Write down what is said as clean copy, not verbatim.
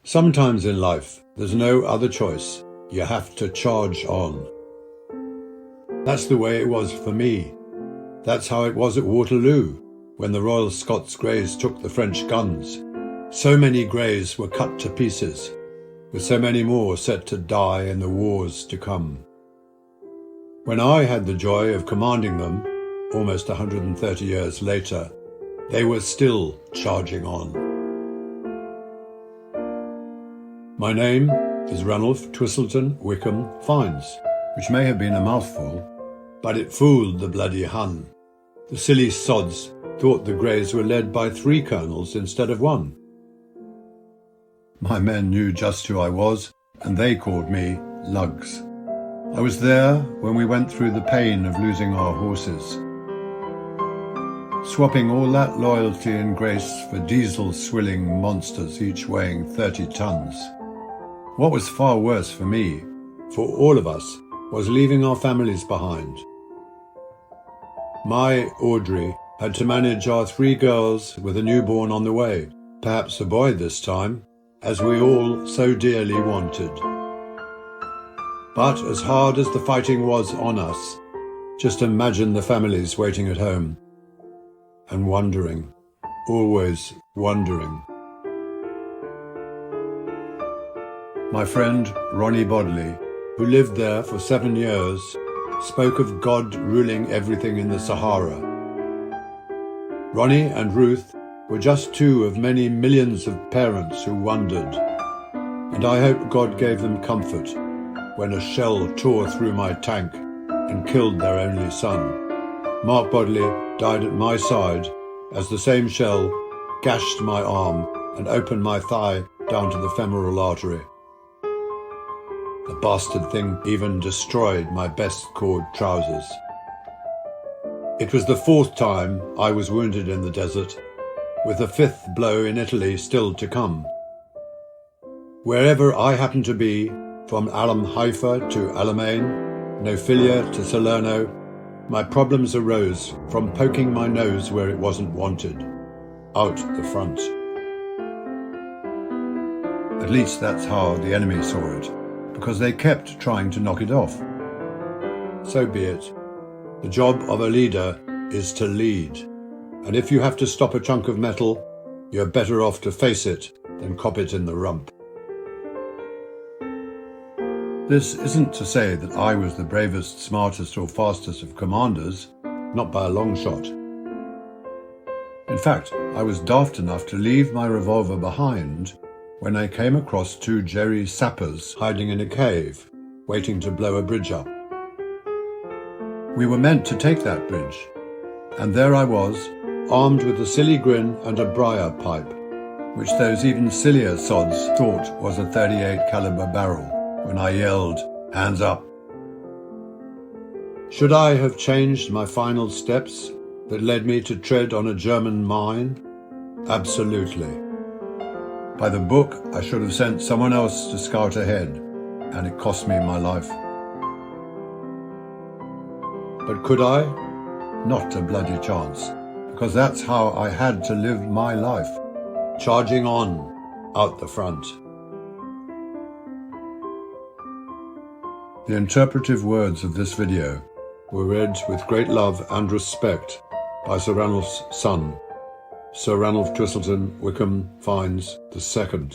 Sometimes in life, there's no other choice. You have to charge on. That's the way it was for me. That's how it was at Waterloo, when the Royal Scots Greys took the French guns. So many Greys were cut to pieces, with so many more set to die in the wars to come. When I had the joy of commanding them, almost 130 years later, they were still charging on. My name is Ranulph Twistleton Wickham Fiennes, which may have been a mouthful, but it fooled the bloody Hun. The silly sods thought the Greys were led by 3 colonels instead of 1. My men knew just who I was, and they called me Lugs. I was there when we went through the pain of losing our horses, swapping all that loyalty and grace for diesel-swilling monsters each weighing 30 tons. What was far worse for me, for all of us, was leaving our families behind. My Audrey had to manage our 3 girls with a newborn on the way, perhaps a boy this time, as we all so dearly wanted. But as hard as the fighting was on us, just imagine the families waiting at home and wondering, always wondering. My friend Ronnie Bodley, who lived there for 7 years, spoke of God ruling everything in the Sahara. Ronnie and Ruth were just 2 of many millions of parents who wondered, and I hope God gave them comfort when a shell tore through my tank and killed their only son. Mark Bodley died at my side as the same shell gashed my arm and opened my thigh down to the femoral artery. The bastard thing even destroyed my best cord trousers. It was the 4th time I was wounded in the desert, with the 5th blow in Italy still to come. Wherever I happened to be, from Alam Haifa to Alamein, Nophilia to Salerno, my problems arose from poking my nose where it wasn't wanted, out the front. At least that's how the enemy saw it, because they kept trying to knock it off. So be it. The job of a leader is to lead, and if you have to stop a chunk of metal, you're better off to face it than cop it in the rump. This isn't to say that I was the bravest, smartest or fastest of commanders, not by a long shot. In fact, I was daft enough to leave my revolver behind when I came across 2 Jerry sappers hiding in a cave, waiting to blow a bridge up. We were meant to take that bridge, and there I was, armed with a silly grin and a briar pipe, which those even sillier sods thought was a .38 caliber barrel, when I yelled, "Hands up!" Should I have changed my final steps that led me to tread on a German mine? Absolutely. By the book, I should have sent someone else to scout ahead, and it cost me my life. But could I? Not a bloody chance, because that's how I had to live my life, charging on, out the front. The interpretive words of this video were read with great love and respect by Sir Ranulph's son, Sir Ranulph Twistleton Wickham Fiennes the Second.